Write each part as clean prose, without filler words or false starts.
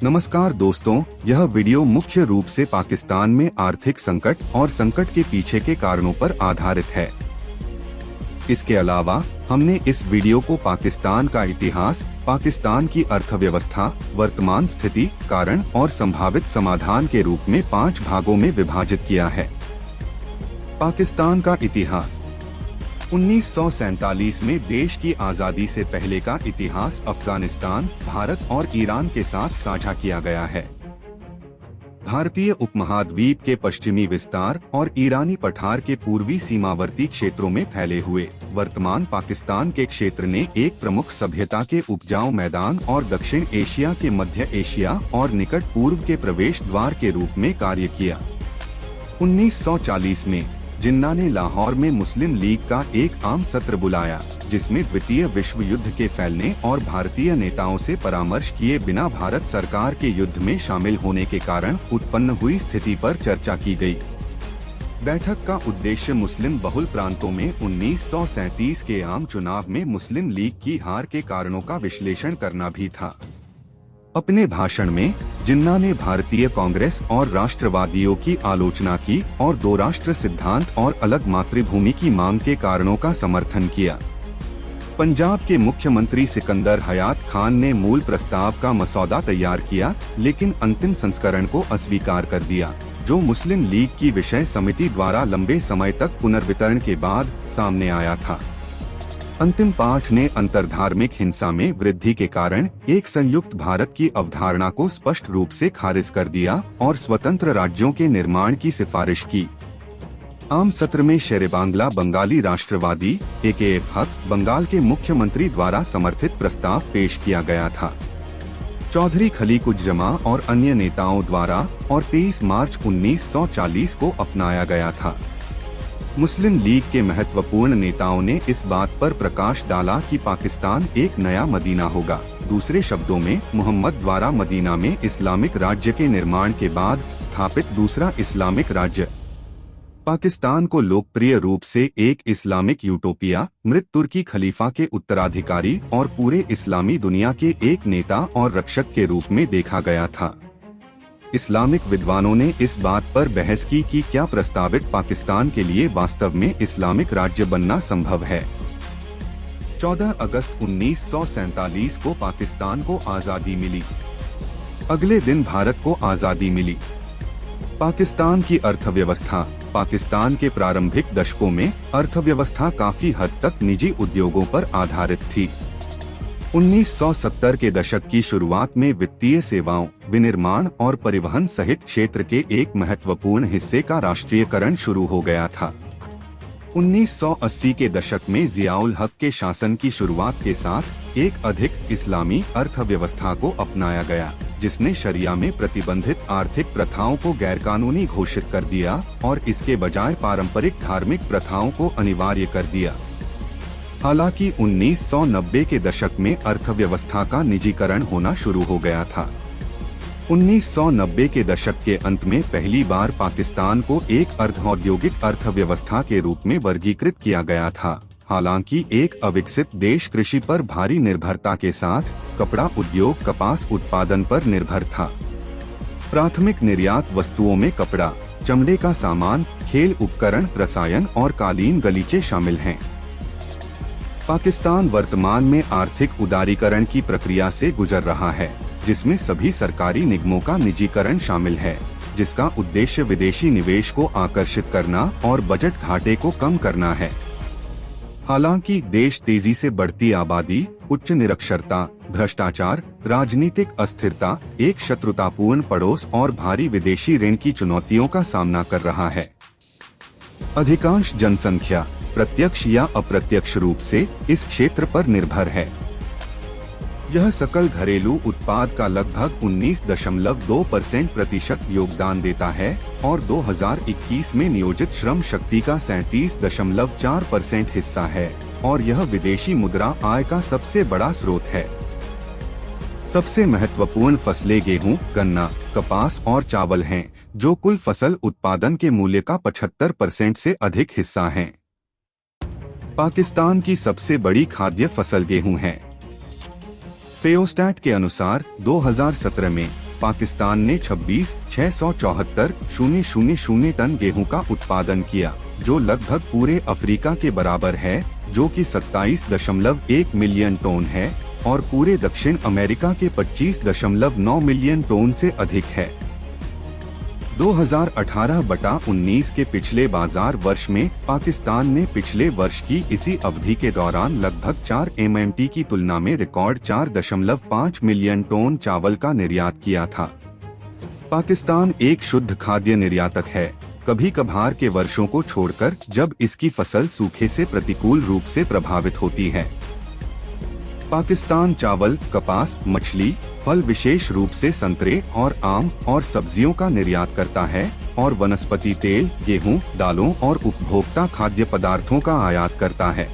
नमस्कार दोस्तों, यह वीडियो मुख्य रूप से पाकिस्तान में आर्थिक संकट और संकट के पीछे के कारणों पर आधारित है। इसके अलावा हमने इस वीडियो को पाकिस्तान का इतिहास, पाकिस्तान की अर्थव्यवस्था, वर्तमान स्थिति, कारण और संभावित समाधान के रूप में 5 भागों में विभाजित किया है। पाकिस्तान का इतिहास। 1947 में देश की आज़ादी से पहले का इतिहास अफगानिस्तान, भारत और ईरान के साथ साझा किया गया है। भारतीय उपमहाद्वीप के पश्चिमी विस्तार और ईरानी पठार के पूर्वी सीमावर्ती क्षेत्रों में फैले हुए वर्तमान पाकिस्तान के क्षेत्र ने एक प्रमुख सभ्यता के उपजाऊ मैदान और दक्षिण एशिया के मध्य एशिया और निकट पूर्व के प्रवेश द्वार के रूप में कार्य किया। 1940 में जिन्ना ने लाहौर में मुस्लिम लीग का एक आम सत्र बुलाया, जिसमें द्वितीय विश्व युद्ध के फैलने और भारतीय नेताओं से परामर्श किए बिना भारत सरकार के युद्ध में शामिल होने के कारण उत्पन्न हुई स्थिति पर चर्चा की गई। बैठक का उद्देश्य मुस्लिम बहुल प्रांतों में 1937 के आम चुनाव में मुस्लिम लीग की हार के कारणों का विश्लेषण करना भी था। अपने भाषण में जिन्ना ने भारतीय कांग्रेस और राष्ट्रवादियों की आलोचना की और 2 राष्ट्र सिद्धांत और अलग मातृभूमि की मांग के कारणों का समर्थन किया। पंजाब के मुख्यमंत्री सिकंदर हयात खान ने मूल प्रस्ताव का मसौदा तैयार किया, लेकिन अंतिम संस्करण को अस्वीकार कर दिया, जो मुस्लिम लीग की विषय समिति द्वारा लंबे समय तक पुनर्वितरण के बाद सामने आया था। अंतिम पाठ ने अंतर्धार्मिक हिंसा में वृद्धि के कारण एक संयुक्त भारत की अवधारणा को स्पष्ट रूप से खारिज कर दिया और स्वतंत्र राज्यों के निर्माण की सिफारिश की। आम सत्र में शेरेबांगला बंगाली राष्ट्रवादी AKF हक बंगाल के मुख्यमंत्री द्वारा समर्थित प्रस्ताव पेश किया गया था। चौधरी खलीकुज्जमा और अन्य नेताओं द्वारा और 23 मार्च 1940 को अपनाया गया था। मुस्लिम लीग के महत्वपूर्ण नेताओं ने इस बात पर प्रकाश डाला कि पाकिस्तान एक नया मदीना होगा। दूसरे शब्दों में, मोहम्मद द्वारा मदीना में इस्लामिक राज्य के निर्माण के बाद स्थापित दूसरा इस्लामिक राज्य। पाकिस्तान को लोकप्रिय रूप से एक इस्लामिक यूटोपिया, मृत तुर्की खलीफा के उत्तराधिकारी और पूरे इस्लामी दुनिया के एक नेता और रक्षक के रूप में देखा गया था। इस्लामिक विद्वानों ने इस बात पर बहस की कि क्या प्रस्तावित पाकिस्तान के लिए वास्तव में इस्लामिक राज्य बनना संभव है। 14 अगस्त 1947 को पाकिस्तान को आज़ादी मिली। अगले दिन भारत को आज़ादी मिली। पाकिस्तान की अर्थव्यवस्था। पाकिस्तान के प्रारंभिक दशकों में अर्थव्यवस्था काफी हद तक निजी उद्योगों पर आधारित थी। 1970 के दशक की शुरुआत में वित्तीय सेवाओं, विनिर्माण और परिवहन सहित क्षेत्र के एक महत्वपूर्ण हिस्से का राष्ट्रीयकरण शुरू हो गया था। 1980 के दशक में जियाउल हक के शासन की शुरुआत के साथ एक अधिक इस्लामी अर्थव्यवस्था को अपनाया गया, जिसने शरिया में प्रतिबंधित आर्थिक प्रथाओं को गैरकानूनी घोषित कर दिया और इसके बजाय पारंपरिक धार्मिक प्रथाओं को अनिवार्य कर दिया। हालांकि 1990 के दशक में अर्थव्यवस्था का निजीकरण होना शुरू हो गया था। 1990 के दशक के अंत में पहली बार पाकिस्तान को एक अर्धऔद्योगिक अर्थव्यवस्था के रूप में वर्गीकृत किया गया था। हालांकि एक अविकसित देश कृषि पर भारी निर्भरता के साथ कपड़ा उद्योग कपास उत्पादन पर निर्भर था। प्राथमिक निर्यात वस्तुओं में कपड़ा, चमड़े का सामान, खेल उपकरण, रसायन और कालीन गलीचे शामिल हैं। पाकिस्तान वर्तमान में आर्थिक उदारीकरण की प्रक्रिया से गुजर रहा है, जिसमें सभी सरकारी निगमों का निजीकरण शामिल है, जिसका उद्देश्य विदेशी निवेश को आकर्षित करना और बजट घाटे को कम करना है। हालांकि देश तेजी से बढ़ती आबादी, उच्च निरक्षरता, भ्रष्टाचार, राजनीतिक अस्थिरता, एक शत्रुतापूर्ण पड़ोस और भारी विदेशी ऋण की चुनौतियों का सामना कर रहा है। अधिकांश जनसंख्या प्रत्यक्ष या अप्रत्यक्ष रूप से इस क्षेत्र पर निर्भर है। यह सकल घरेलू उत्पाद का लगभग 19.2% प्रतिशत योगदान देता है और 2021 में नियोजित श्रम शक्ति का 37.4% हिस्सा है और यह विदेशी मुद्रा आय का सबसे बड़ा स्रोत है। सबसे महत्वपूर्ण फसलें गेहूं, गन्ना, कपास और चावल हैं, जो कुल फसल उत्पादन के मूल्य का 75% से अधिक हिस्सा हैं। पाकिस्तान की सबसे बड़ी खाद्य फसल गेहूं है। फेओस्टैट के अनुसार 2017 में पाकिस्तान ने 26,674,000 टन गेहूं का उत्पादन किया, जो लगभग पूरे अफ्रीका के बराबर है, जो कि 27.1 मिलियन टन है, और पूरे दक्षिण अमेरिका के 25.9 मिलियन टन से अधिक है। 2018-19 के पिछले बाजार वर्ष में पाकिस्तान ने पिछले वर्ष की इसी अवधि के दौरान लगभग 4 MMT की तुलना में रिकॉर्ड 4.5 मिलियन टन चावल का निर्यात किया था। पाकिस्तान एक शुद्ध खाद्य निर्यातक है, कभी कभार के वर्षों को छोड़कर जब इसकी फसल सूखे से प्रतिकूल रूप से प्रभावित होती है। पाकिस्तान चावल, कपास, मछली, फल, विशेष रूप से संतरे और आम और सब्जियों का निर्यात करता है, और वनस्पति तेल, गेहूं, दालों और उपभोक्ता खाद्य पदार्थों का आयात करता है।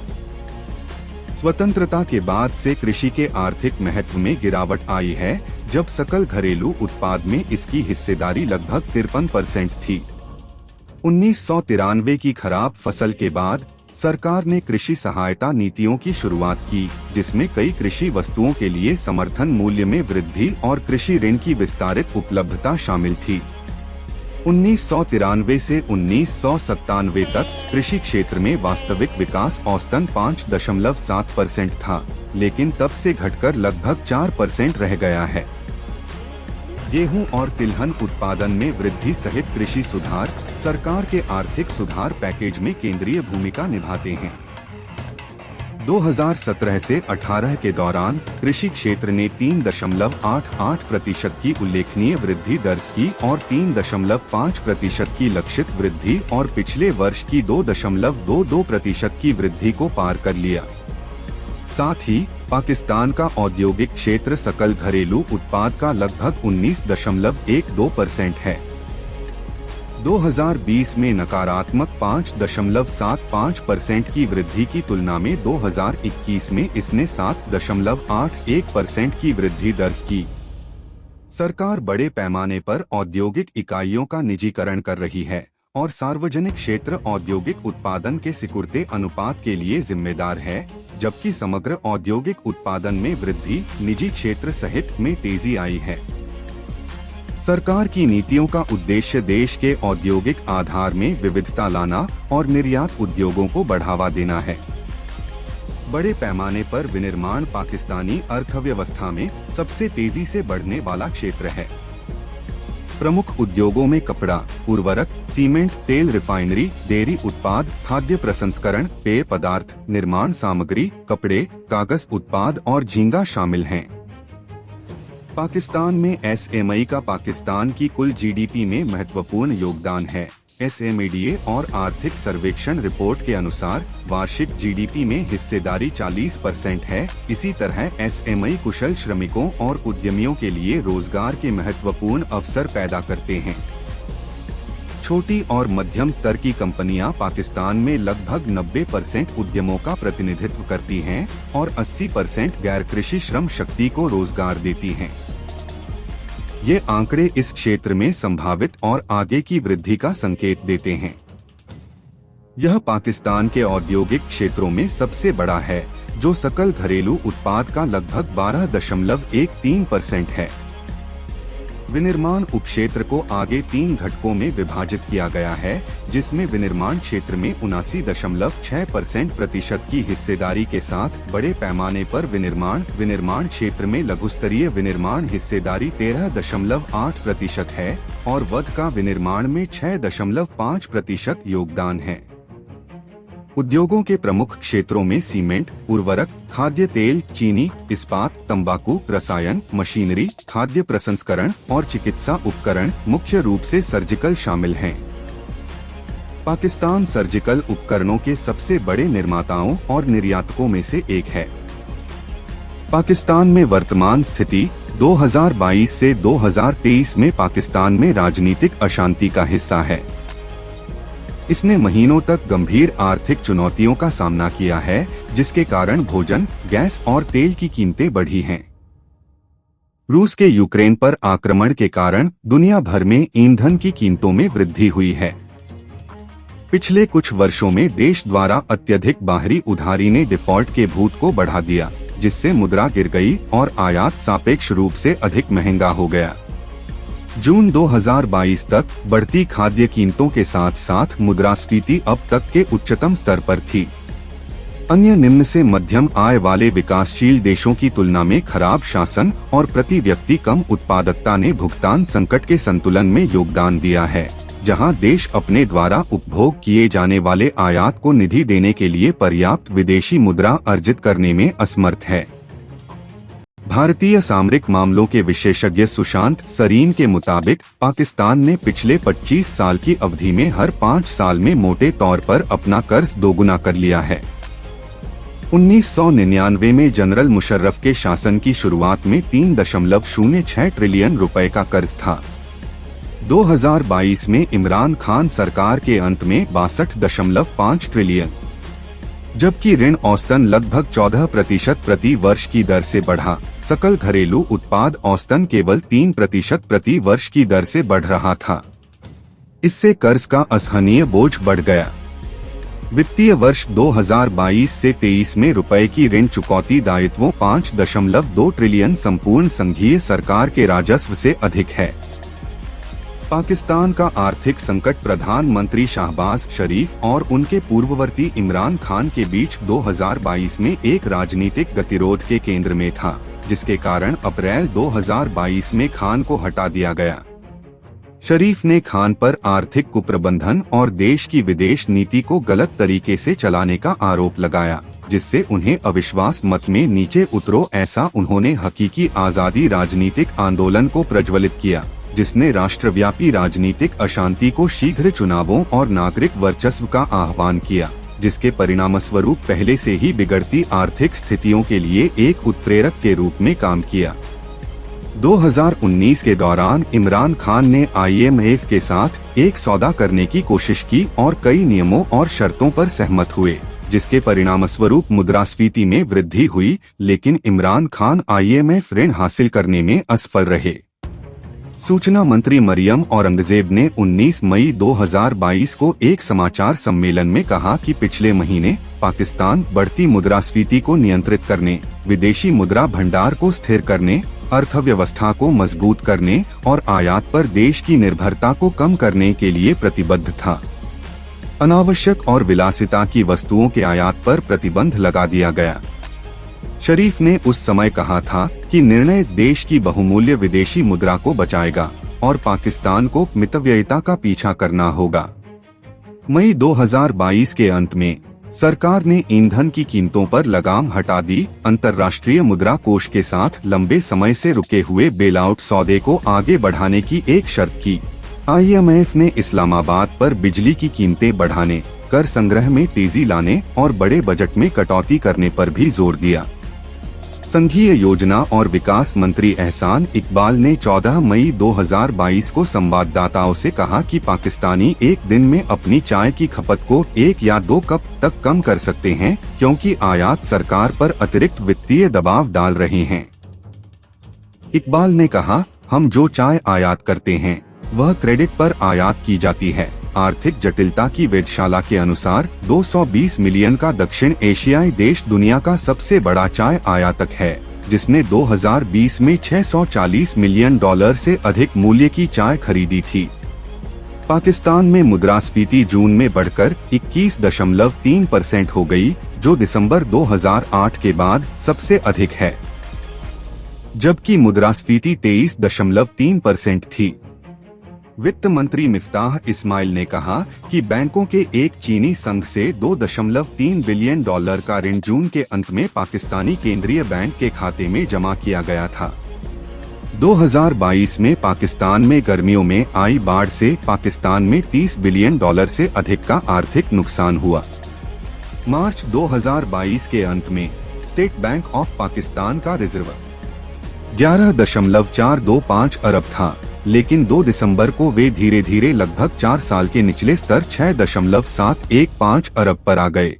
स्वतंत्रता के बाद से कृषि के आर्थिक महत्व में गिरावट आई है, जब सकल घरेलू उत्पाद में इसकी हिस्सेदारी लगभग 53% थी। 1993 की खराब फसल के बाद सरकार ने कृषि सहायता नीतियों की शुरुआत की, जिसमें कई कृषि वस्तुओं के लिए समर्थन मूल्य में वृद्धि और कृषि ऋण की विस्तारित उपलब्धता शामिल थी। 1993 से 1997 तक कृषि क्षेत्र में वास्तविक विकास औसतन 5.7% था, लेकिन तब से घटकर लगभग 4% रह गया है। गेहूं और तिलहन उत्पादन में वृद्धि सहित कृषि सुधार सरकार के आर्थिक सुधार पैकेज में केंद्रीय भूमिका निभाते हैं। 2017 से 18 के दौरान कृषि क्षेत्र ने 3.88% की उल्लेखनीय वृद्धि दर्ज की और 3.5% की लक्षित वृद्धि और पिछले वर्ष की 2.22% की वृद्धि को पार कर लिया। साथ ही पाकिस्तान का औद्योगिक क्षेत्र सकल घरेलू उत्पाद का लगभग 19.12% है। 2020 में नकारात्मक 5.75% की वृद्धि की तुलना में 2021 में इसने 7.81% की वृद्धि दर्ज की। सरकार बड़े पैमाने पर औद्योगिक इकाइयों का निजीकरण कर रही है और सार्वजनिक क्षेत्र औद्योगिक उत्पादन के सिकुड़ते अनुपात के लिए जिम्मेदार है, जबकि समग्र औद्योगिक उत्पादन में वृद्धि निजी क्षेत्र सहित में तेजी आई है। सरकार की नीतियों का उद्देश्य देश के औद्योगिक आधार में विविधता लाना और निर्यात उद्योगों को बढ़ावा देना है। बड़े पैमाने पर विनिर्माण पाकिस्तानी अर्थव्यवस्था में सबसे तेजी से बढ़ने वाला क्षेत्र है। प्रमुख उद्योगों में कपड़ा, उर्वरक, सीमेंट, तेल रिफाइनरी, डेयरी उत्पाद, खाद्य प्रसंस्करण, पेय पदार्थ, निर्माण सामग्री, कपड़े, कागज उत्पाद और झींगा शामिल हैं। पाकिस्तान में SME का पाकिस्तान की कुल GDP में महत्वपूर्ण योगदान है। SMEDA और आर्थिक सर्वेक्षण रिपोर्ट के अनुसार वार्षिक GDP में हिस्सेदारी 40% है। इसी तरह SME कुशल श्रमिकों और उद्यमियों के लिए रोजगार के महत्वपूर्ण अवसर पैदा करते हैं। छोटी और मध्यम स्तर की कंपनियां पाकिस्तान में लगभग 90% उद्यमों का प्रतिनिधित्व करती हैं और 80% गैर कृषि श्रम शक्ति को रोजगार देती हैं। ये आंकड़े इस क्षेत्र में संभावित और आगे की वृद्धि का संकेत देते हैं। यह पाकिस्तान के औद्योगिक क्षेत्रों में सबसे बड़ा है, जो सकल घरेलू उत्पाद का लगभग 12.13% है। विनिर्माण उपक्षेत्र को आगे 3 घटकों में विभाजित किया गया है, जिसमें विनिर्माण क्षेत्र में 79.6% की हिस्सेदारी के साथ बड़े पैमाने पर विनिर्माण क्षेत्र में लघुस्तरीय विनिर्माण हिस्सेदारी 13.8% है और वध का विनिर्माण में 6.5% योगदान है। उद्योगों के प्रमुख क्षेत्रों में सीमेंट, उर्वरक, खाद्य तेल, चीनी, इस्पात, तंबाकू, रसायन, मशीनरी, खाद्य प्रसंस्करण और चिकित्सा उपकरण, मुख्य रूप से सर्जिकल शामिल हैं। पाकिस्तान सर्जिकल उपकरणों के सबसे बड़े निर्माताओं और निर्यातकों में से एक है। पाकिस्तान में वर्तमान स्थिति 2022 से 2023 में पाकिस्तान में राजनीतिक अशांति का हिस्सा है। इसने महीनों तक गंभीर आर्थिक चुनौतियों का सामना किया है, जिसके कारण भोजन, गैस और तेल की कीमतें बढ़ी हैं। रूस के यूक्रेन पर आक्रमण के कारण दुनिया भर में ईंधन की कीमतों में वृद्धि हुई है। पिछले कुछ वर्षों में देश द्वारा अत्यधिक बाहरी उधारी ने डिफॉल्ट के भूत को बढ़ा दिया, जिससे मुद्रा गिर गई और आयात सापेक्ष रूप से अधिक महंगा हो गया। जून 2022 तक बढ़ती खाद्य कीमतों के साथ साथ मुद्रास्फीति अब तक के उच्चतम स्तर पर थी। अन्य निम्न से मध्यम आय वाले विकासशील देशों की तुलना में खराब शासन और प्रति व्यक्ति कम उत्पादकता ने भुगतान संकट के संतुलन में योगदान दिया है, जहां देश अपने द्वारा उपभोग किए जाने वाले आयात को निधि देने के लिए पर्याप्त विदेशी मुद्रा अर्जित करने में असमर्थ है। भारतीय सामरिक मामलों के विशेषज्ञ सुशांत सरीन के मुताबिक पाकिस्तान ने पिछले 25 साल की अवधि में हर 5 साल में मोटे तौर पर अपना कर्ज दोगुना कर लिया है। 1999 में जनरल मुशर्रफ के शासन की शुरुआत में 3.06 ट्रिलियन रुपए का कर्ज था। 2022 में इमरान खान सरकार के अंत में 62.5 ट्रिलियन, जबकि ऋण औसतन लगभग 14% प्रति वर्ष की दर से बढ़ा। सकल घरेलू उत्पाद औसतन केवल 3% प्रति वर्ष की दर से बढ़ रहा था। इससे कर्ज का असहनीय बोझ बढ़ गया। वित्तीय वर्ष 2022 से 23 में रुपए की ऋण चुकौती दायित्वों 5.2 ट्रिलियन संपूर्ण संघीय सरकार के राजस्व से अधिक है। पाकिस्तान का आर्थिक संकट प्रधानमंत्री शहबाज शरीफ और उनके पूर्ववर्ती इमरान खान के बीच 2022 में एक राजनीतिक गतिरोध के केंद्र में था, जिसके कारण अप्रैल 2022 में खान को हटा दिया गया। शरीफ ने खान पर आर्थिक कुप्रबंधन और देश की विदेश नीति को गलत तरीके से चलाने का आरोप लगाया, जिससे उन्हें अविश्वास मत में नीचे उतरो। ऐसा उन्होंने हकीकी आजादी राजनीतिक आंदोलन को प्रज्वलित किया, जिसने राष्ट्रव्यापी राजनीतिक अशांति को शीघ्र चुनावों और नागरिक वर्चस्व का आह्वान किया, जिसके परिणामस्वरूप पहले से ही बिगड़ती आर्थिक स्थितियों के लिए एक उत्प्रेरक के रूप में काम किया। 2019 के दौरान इमरान खान ने IMF के साथ एक सौदा करने की कोशिश की और कई नियमों और शर्तों पर सहमत हुए, जिसके परिणामस्वरूप मुद्रास्फीति में वृद्धि हुई, लेकिन इमरान खान IMF ऋण हासिल करने में असफल रहे। सूचना मंत्री मरियम औरंगजेब ने 19 मई 2022 को एक समाचार सम्मेलन में कहा कि पिछले महीने पाकिस्तान बढ़ती मुद्रास्फीति को नियंत्रित करने, विदेशी मुद्रा भंडार को स्थिर करने, अर्थव्यवस्था को मजबूत करने और आयात पर देश की निर्भरता को कम करने के लिए प्रतिबद्ध था। अनावश्यक और विलासिता की वस्तुओं के आयात पर प्रतिबंध लगा दिया गया। शरीफ ने उस समय कहा था कि निर्णय देश की बहुमूल्य विदेशी मुद्रा को बचाएगा और पाकिस्तान को मितव्ययिता का पीछा करना होगा। मई 2022 के अंत में सरकार ने ईंधन की कीमतों पर लगाम हटा दी। अंतर्राष्ट्रीय मुद्रा कोष के साथ लंबे समय से रुके हुए बेलआउट सौदे को आगे बढ़ाने की एक शर्त की। IMF ने इस्लामाबाद पर बिजली की कीमतें बढ़ाने, कर संग्रह में तेजी लाने और बड़े बजट में कटौती करने पर भी जोर दिया। संघीय योजना और विकास मंत्री एहसान इकबाल ने 14 मई 2022 को संवाददाताओं से कहा कि पाकिस्तानी एक दिन में अपनी चाय की खपत को 1 या 2 कप तक कम कर सकते हैं, क्योंकि आयात सरकार पर अतिरिक्त वित्तीय दबाव डाल रहे हैं। इकबाल ने कहा, हम जो चाय आयात करते हैं वह क्रेडिट पर आयात की जाती है। आर्थिक जटिलता की वेधशाला के अनुसार 220 मिलियन का दक्षिण एशियाई देश दुनिया का सबसे बड़ा चाय आयातक है, जिसने 2020 में $640 मिलियन से अधिक मूल्य की चाय खरीदी थी। पाकिस्तान में मुद्रास्फीति जून में बढ़कर 21.3% हो गई, जो दिसंबर 2008 के बाद सबसे अधिक है, जबकि मुद्रास्फीति 23.3% थी। वित्त मंत्री मिफ्ताह इस्माइल ने कहा कि बैंकों के एक चीनी संघ से $2.3 बिलियन का ऋण जून के अंत में पाकिस्तानी केंद्रीय बैंक के खाते में जमा किया गया था। 2022 में पाकिस्तान में गर्मियों में आई बाढ़ से पाकिस्तान में $30 बिलियन से अधिक का आर्थिक नुकसान हुआ। मार्च 2022 के अंत में स्टेट बैंक ऑफ पाकिस्तान का रिजर्व 11.425 अरब था, लेकिन 2 दिसंबर को वे धीरे धीरे लगभग 4 साल के निचले स्तर 6.715 अरब पर आ गए।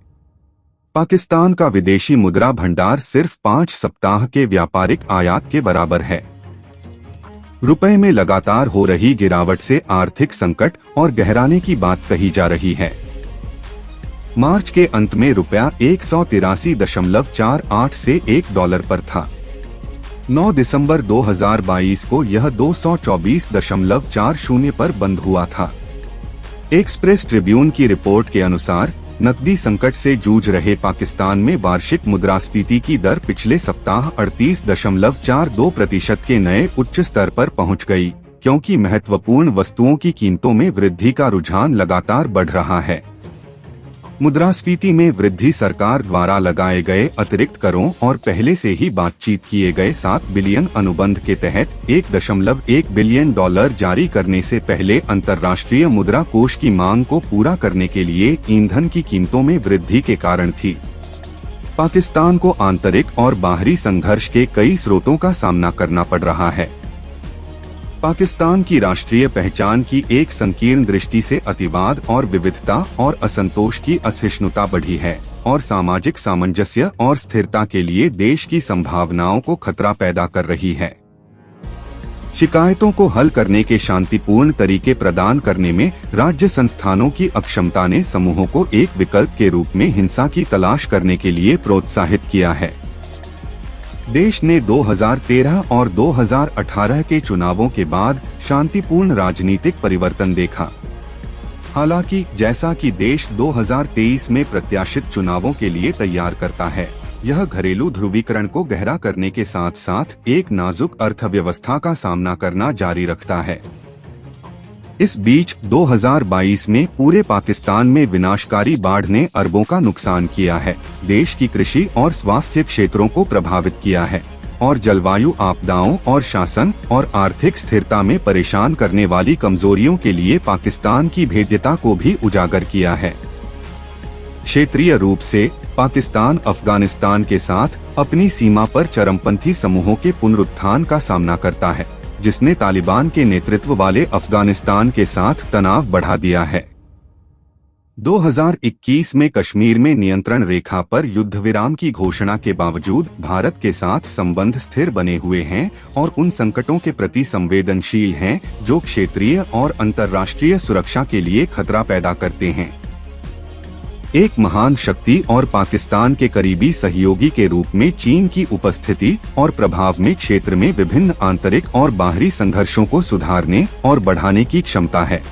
पाकिस्तान का विदेशी मुद्रा भंडार सिर्फ 5 सप्ताह के व्यापारिक आयात के बराबर है। रुपए में लगातार हो रही गिरावट से आर्थिक संकट और गहराने की बात कही जा रही है। मार्च के अंत में रुपया 183.48 से $1 पर था। 9 दिसंबर 2022 को यह 224.40 पर बंद हुआ था। एक्सप्रेस ट्रिब्यून की रिपोर्ट के अनुसार नकदी संकट से जूझ रहे पाकिस्तान में वार्षिक मुद्रास्फीति की दर पिछले सप्ताह 38.42% के नए उच्च स्तर पर पहुंच गई, क्योंकि महत्वपूर्ण वस्तुओं की कीमतों में वृद्धि का रुझान लगातार बढ़ रहा है। मुद्रास्फीति में वृद्धि सरकार द्वारा लगाए गए अतिरिक्त करों और पहले से ही बातचीत किए गए 7 बिलियन अनुबंध के तहत $1.1 बिलियन जारी करने से पहले अंतर्राष्ट्रीय मुद्रा कोष की मांग को पूरा करने के लिए ईंधन की कीमतों में वृद्धि के कारण थी। पाकिस्तान को आंतरिक और बाहरी संघर्ष के कई स्रोतों का सामना करना पड़ रहा है। पाकिस्तान की राष्ट्रीय पहचान की एक संकीर्ण दृष्टि से अतिवाद और विविधता और असंतोष की असहिष्णुता बढ़ी है और सामाजिक सामंजस्य और स्थिरता के लिए देश की संभावनाओं को खतरा पैदा कर रही है। शिकायतों को हल करने के शांतिपूर्ण तरीके प्रदान करने में राज्य संस्थानों की अक्षमता ने समूहों को एक विकल्प के रूप में हिंसा की तलाश करने के लिए प्रोत्साहित किया है। देश ने 2013 और 2018 के चुनावों के बाद शांतिपूर्ण राजनीतिक परिवर्तन देखा। हालांकि जैसा कि देश 2023 में प्रत्याशित चुनावों के लिए तैयार करता है, यह घरेलू ध्रुवीकरण को गहरा करने के साथ साथ एक नाजुक अर्थव्यवस्था का सामना करना जारी रखता है। इस बीच 2022 में पूरे पाकिस्तान में विनाशकारी बाढ़ ने अरबों का नुकसान किया है, देश की कृषि और स्वास्थ्य क्षेत्रों को प्रभावित किया है और जलवायु आपदाओं और शासन और आर्थिक स्थिरता में परेशान करने वाली कमजोरियों के लिए पाकिस्तान की भेद्यता को भी उजागर किया है। क्षेत्रीय रूप से पाकिस्तान अफगानिस्तान के साथ अपनी सीमा पर चरमपंथी समूहों के पुनरुत्थान का सामना करता है, जिसने तालिबान के नेतृत्व वाले अफगानिस्तान के साथ तनाव बढ़ा दिया है। 2021 में कश्मीर में नियंत्रण रेखा पर युद्ध विराम की घोषणा के बावजूद भारत के साथ संबंध स्थिर बने हुए हैं और उन संकटों के प्रति संवेदनशील हैं जो क्षेत्रीय और अंतर्राष्ट्रीय सुरक्षा के लिए खतरा पैदा करते हैं। एक महान शक्ति और पाकिस्तान के करीबी सहयोगी के रूप में चीन की उपस्थिति और प्रभाव में क्षेत्र में विभिन्न आंतरिक और बाहरी संघर्षों को सुधारने और बढ़ाने की क्षमता है।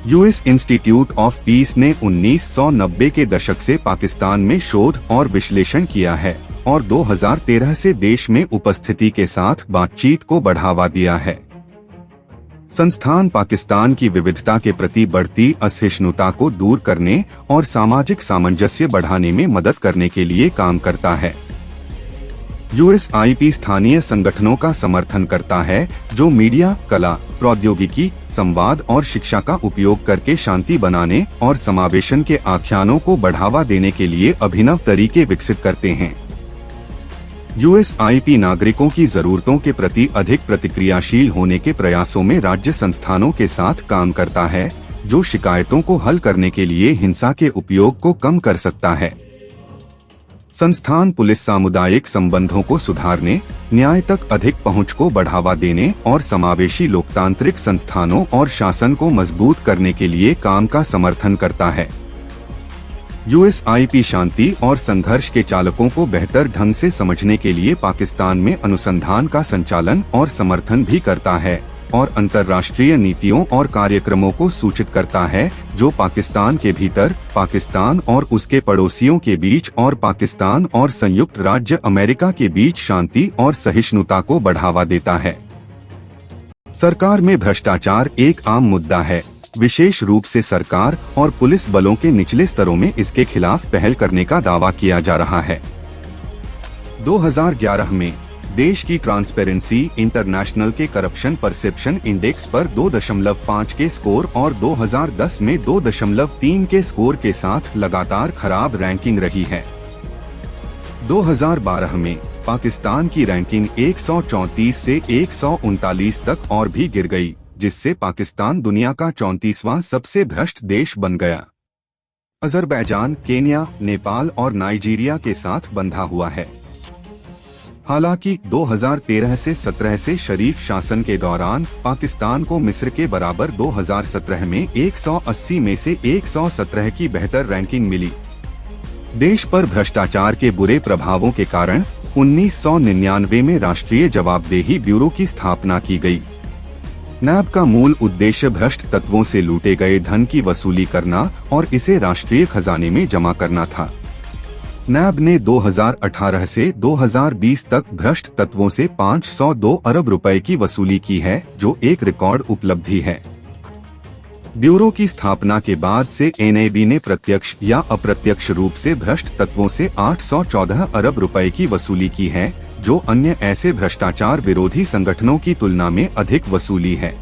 यूएस इंस्टीट्यूट ऑफ पीस ने 1990 के दशक से पाकिस्तान में शोध और विश्लेषण किया है और 2013 से देश में उपस्थिति के साथ बातचीत को बढ़ावा दिया है। संस्थान पाकिस्तान की विविधता के प्रति बढ़ती असहिष्णुता को दूर करने और सामाजिक सामंजस्य बढ़ाने में मदद करने के लिए काम करता है। यूएसआईपी स्थानीय संगठनों का समर्थन करता है जो मीडिया, कला, प्रौद्योगिकी, संवाद और शिक्षा का उपयोग करके शांति बनाने और समावेशन के आख्यानों को बढ़ावा देने के लिए अभिनव तरीके विकसित करते हैं। यूएसआईपी नागरिकों की जरूरतों के प्रति अधिक प्रतिक्रियाशील होने के प्रयासों में राज्य संस्थानों के साथ काम करता है, जो शिकायतों को हल करने के लिए हिंसा के उपयोग को कम कर सकता है। संस्थान पुलिस सामुदायिक संबंधों को सुधारने, न्याय तक अधिक पहुंच को बढ़ावा देने और समावेशी लोकतांत्रिक संस्थानों और शासन को मजबूत करने के लिए काम का समर्थन करता है। यूएसआईपी शांति और संघर्ष के चालकों को बेहतर ढंग से समझने के लिए पाकिस्तान में अनुसंधान का संचालन और समर्थन भी करता है और अंतर्राष्ट्रीय नीतियों और कार्यक्रमों को सूचित करता है जो पाकिस्तान के भीतर, पाकिस्तान और उसके पड़ोसियों के बीच और पाकिस्तान और संयुक्त राज्य अमेरिका के बीच शांति और सहिष्णुता को बढ़ावा देता है। सरकार में भ्रष्टाचार एक आम मुद्दा है, विशेष रूप से सरकार और पुलिस बलों के निचले स्तरों में इसके खिलाफ पहल करने का दावा किया जा रहा है। 2011 में देश की ट्रांसपेरेंसी इंटरनेशनल के करप्शन परसेप्शन इंडेक्स पर 2.5 के स्कोर और 2010 में 2.3 के स्कोर के साथ लगातार खराब रैंकिंग रही है। 2012 में पाकिस्तान की रैंकिंग 134 से 139 तक और भी गिर गई, जिससे पाकिस्तान दुनिया का 34वां सबसे भ्रष्ट देश बन गया। अजरबैजान, केन्या, नेपाल और नाइजीरिया के साथ बंधा हुआ है। हालांकि 2013 से 17 से शरीफ शासन के दौरान पाकिस्तान को मिस्र के बराबर 2017 में 180 में से 117 की बेहतर रैंकिंग मिली। देश पर भ्रष्टाचार के बुरे प्रभावों के कारण 1999 में राष्ट्रीय जवाबदेही ब्यूरो की स्थापना की गई। नैब का मूल उद्देश्य भ्रष्ट तत्वों से लूटे गए धन की वसूली करना और इसे राष्ट्रीय खजाने में जमा करना था। नैब ने 2018 से 2020 तक भ्रष्ट तत्वों से 502 अरब रुपए की वसूली की है, जो एक रिकॉर्ड उपलब्धि है। ब्यूरो की स्थापना के बाद से एनएबी ने प्रत्यक्ष या अप्रत्यक्ष रूप से भ्रष्ट तत्वों से 814 अरब रुपए की वसूली की है, जो अन्य ऐसे भ्रष्टाचार विरोधी संगठनों की तुलना में अधिक वसूली है।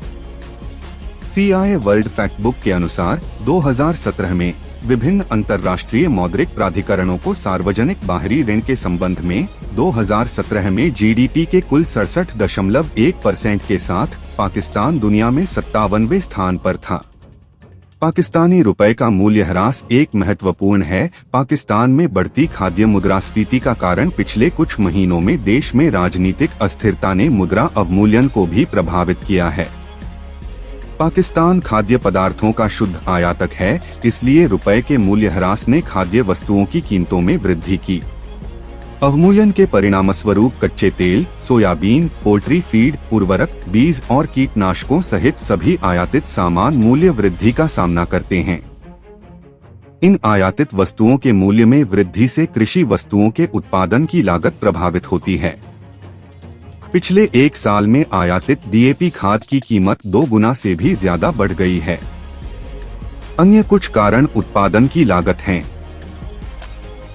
CIA वर्ल्ड फैक्ट बुक के अनुसार 2017 में विभिन्न अंतर्राष्ट्रीय मौद्रिक प्राधिकरणों को सार्वजनिक बाहरी ऋण के संबंध में 2017 में GDP के कुल 67.1% के साथ पाकिस्तान दुनिया में 57वें स्थान पर था। पाकिस्तानी रुपए का मूल्यह्रास एक महत्वपूर्ण है। पाकिस्तान में बढ़ती खाद्य मुद्रास्फीति का कारण पिछले कुछ महीनों में देश में राजनीतिक अस्थिरता ने मुद्रा अवमूल्यन को भी प्रभावित किया है। पाकिस्तान खाद्य पदार्थों का शुद्ध आयातक है, इसलिए रुपए के मूल्यह्रास ने खाद्य वस्तुओं की कीमतों में वृद्धि की। अवमूल्यन के परिणामस्वरूप कच्चे तेल, सोयाबीन, पोल्ट्री फीड, उर्वरक, बीज और कीटनाशकों सहित सभी आयातित सामान मूल्य वृद्धि का सामना करते हैं। इन आयातित वस्तुओं के मूल्य में वृद्धि से कृषि वस्तुओं के उत्पादन की लागत प्रभावित होती है। पिछले एक साल में आयातित DAP खाद की कीमत 2 गुना से भी ज्यादा बढ़ गई है। अन्य कुछ कारण उत्पादन की लागत हैं।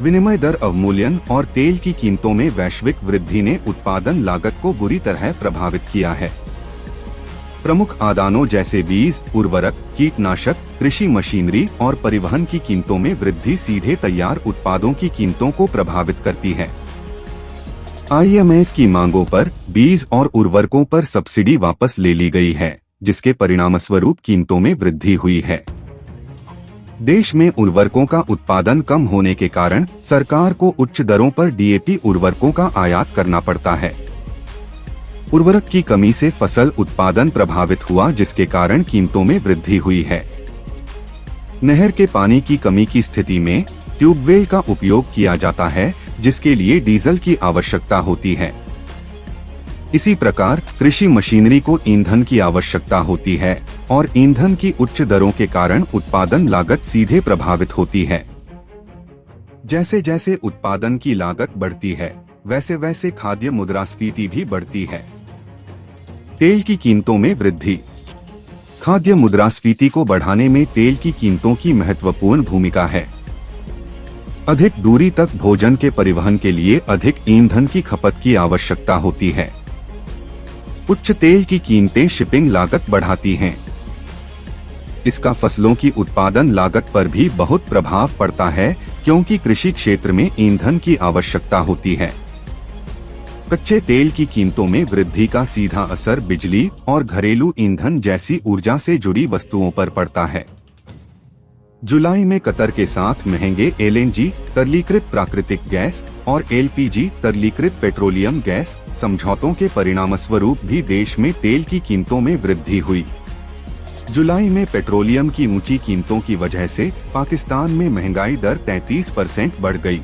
विनिमय दर अवमूल्यन और तेल की कीमतों में वैश्विक वृद्धि ने उत्पादन लागत को बुरी तरह प्रभावित किया है। प्रमुख आदानों जैसे बीज, उर्वरक, कीटनाशक, कृषि मशीनरी और परिवहन की कीमतों में वृद्धि सीधे तैयार उत्पादों की कीमतों को प्रभावित करती है। IMF की मांगों पर बीज और उर्वरकों पर सब्सिडी वापस ले ली गई है, जिसके परिणामस्वरूप कीमतों में वृद्धि हुई है। देश में उर्वरकों का उत्पादन कम होने के कारण सरकार को उच्च दरों पर DAP उर्वरकों का आयात करना पड़ता है। उर्वरक की कमी से फसल उत्पादन प्रभावित हुआ, जिसके कारण कीमतों में वृद्धि हुई है। नहर के पानी की कमी की स्थिति में ट्यूबवेल का उपयोग किया जाता है, जिसके लिए डीजल की आवश्यकता होती है। इसी प्रकार कृषि मशीनरी को ईंधन की आवश्यकता होती है और ईंधन की उच्च दरों के कारण उत्पादन लागत सीधे प्रभावित होती है। जैसे जैसे उत्पादन की लागत बढ़ती है, वैसे वैसे खाद्य मुद्रास्फीति भी बढ़ती है। तेल की कीमतों में वृद्धि। खाद्य मुद्रास्फीति को बढ़ाने में तेल की कीमतों की महत्वपूर्ण भूमिका है। अधिक दूरी तक भोजन के परिवहन के लिए अधिक ईंधन की खपत की आवश्यकता होती है। उच्च तेल की कीमतें शिपिंग लागत बढ़ाती हैं। इसका फसलों की उत्पादन लागत पर भी बहुत प्रभाव पड़ता है, क्योंकि कृषि क्षेत्र में ईंधन की आवश्यकता होती है। कच्चे तेल की कीमतों में वृद्धि का सीधा असर बिजली और घरेलू ईंधन जैसी ऊर्जा से जुड़ी वस्तुओं पर पड़ता है। जुलाई में कतर के साथ महंगे LNG तरलीकृत प्राकृतिक गैस और LPG तरलीकृत पेट्रोलियम गैस समझौतों के परिणामस्वरूप भी देश में तेल की कीमतों में वृद्धि हुई। जुलाई में पेट्रोलियम की ऊंची कीमतों की वजह से पाकिस्तान में महंगाई दर 33% बढ़ गई।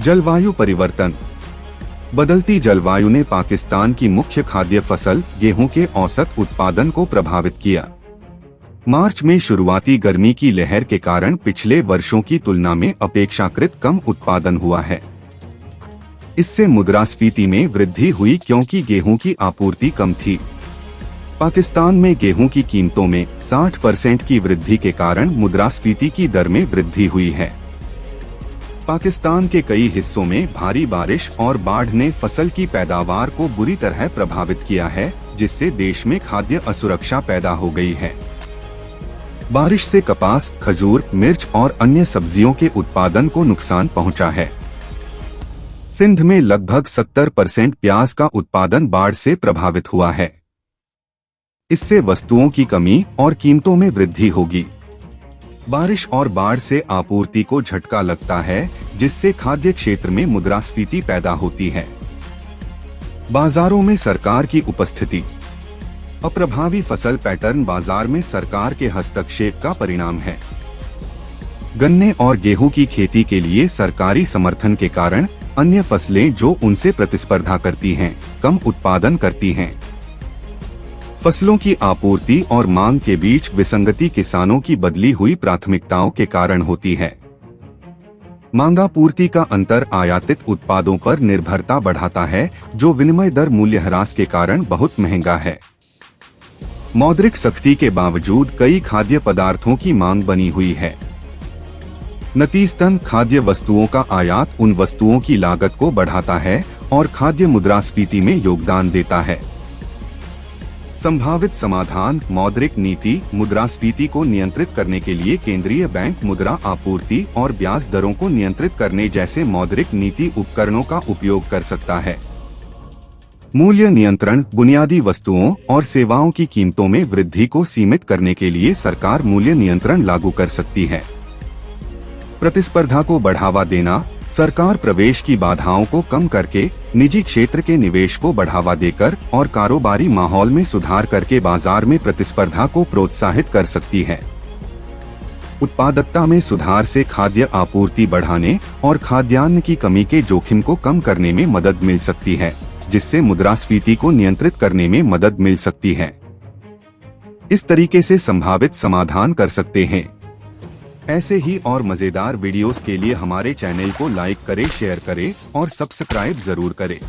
जलवायु परिवर्तन। बदलती जलवायु ने पाकिस्तान की मुख्य खाद्य फसल गेहूं के औसत उत्पादन को प्रभावित किया। मार्च में शुरुआती गर्मी की लहर के कारण पिछले वर्षों की तुलना में अपेक्षाकृत कम उत्पादन हुआ है। इससे मुद्रास्फीति में वृद्धि हुई, क्योंकि गेहूं की आपूर्ति कम थी। पाकिस्तान में गेहूं की कीमतों में 60% की वृद्धि के कारण मुद्रास्फीति की दर में वृद्धि हुई है। पाकिस्तान के कई हिस्सों में भारी बारिश और बाढ़ ने फसल की पैदावार को बुरी तरह प्रभावित किया है, जिससे देश में खाद्य असुरक्षा पैदा हो गई है। बारिश से कपास, खजूर, मिर्च और अन्य सब्जियों के उत्पादन को नुकसान पहुंचा है। सिंध में लगभग 70% प्याज का उत्पादन बाढ़ से प्रभावित हुआ है। इससे वस्तुओं की कमी और कीमतों में वृद्धि होगी। बारिश और बाढ़ से आपूर्ति को झटका लगता है, जिससे खाद्य क्षेत्र में मुद्रास्फीति पैदा होती है। बाजारों में सरकार की उपस्थिति। अप्रभावी फसल पैटर्न बाजार में सरकार के हस्तक्षेप का परिणाम है। गन्ने और गेहूं की खेती के लिए सरकारी समर्थन के कारण अन्य फसलें जो उनसे प्रतिस्पर्धा करती हैं, कम उत्पादन करती हैं। फसलों की आपूर्ति और मांग के बीच विसंगति किसानों की बदली हुई प्राथमिकताओं के कारण होती है। मांगापूर्ति का अंतर आयातित उत्पादों पर निर्भरता बढ़ाता है, जो विनिमय दर मूल्यह्रास के कारण बहुत महंगा है। मौद्रिक सख्ती के बावजूद कई खाद्य पदार्थों की मांग बनी हुई है। नतीजतन खाद्य वस्तुओं का आयात उन वस्तुओं की लागत को बढ़ाता है और खाद्य मुद्रास्फीति में योगदान देता है। संभावित समाधान मौद्रिक नीति मुद्रास्फीति को नियंत्रित करने के लिए केंद्रीय बैंक मुद्रा आपूर्ति और ब्याज दरों को नियंत्रित करने जैसे मौद्रिक नीति उपकरणों का उपयोग कर सकता है। मूल्य नियंत्रण बुनियादी वस्तुओं और सेवाओं की कीमतों में वृद्धि को सीमित करने के लिए सरकार मूल्य नियंत्रण लागू कर सकती है। प्रतिस्पर्धा को बढ़ावा देना सरकार प्रवेश की बाधाओं को कम करके निजी क्षेत्र के निवेश को बढ़ावा देकर और कारोबारी माहौल में सुधार करके बाजार में प्रतिस्पर्धा को प्रोत्साहित कर सकती है। उत्पादकता में सुधार से खाद्य आपूर्ति बढ़ाने और खाद्यान्न की कमी के जोखिम को कम करने में मदद मिल सकती है, जिससे मुद्रास्फीति को नियंत्रित करने में मदद मिल सकती है। इस तरीके से संभावित समाधान कर सकते हैं। ऐसे ही और मजेदार वीडियोस के लिए हमारे चैनल को लाइक करें, शेयर करें और सब्सक्राइब जरूर करें।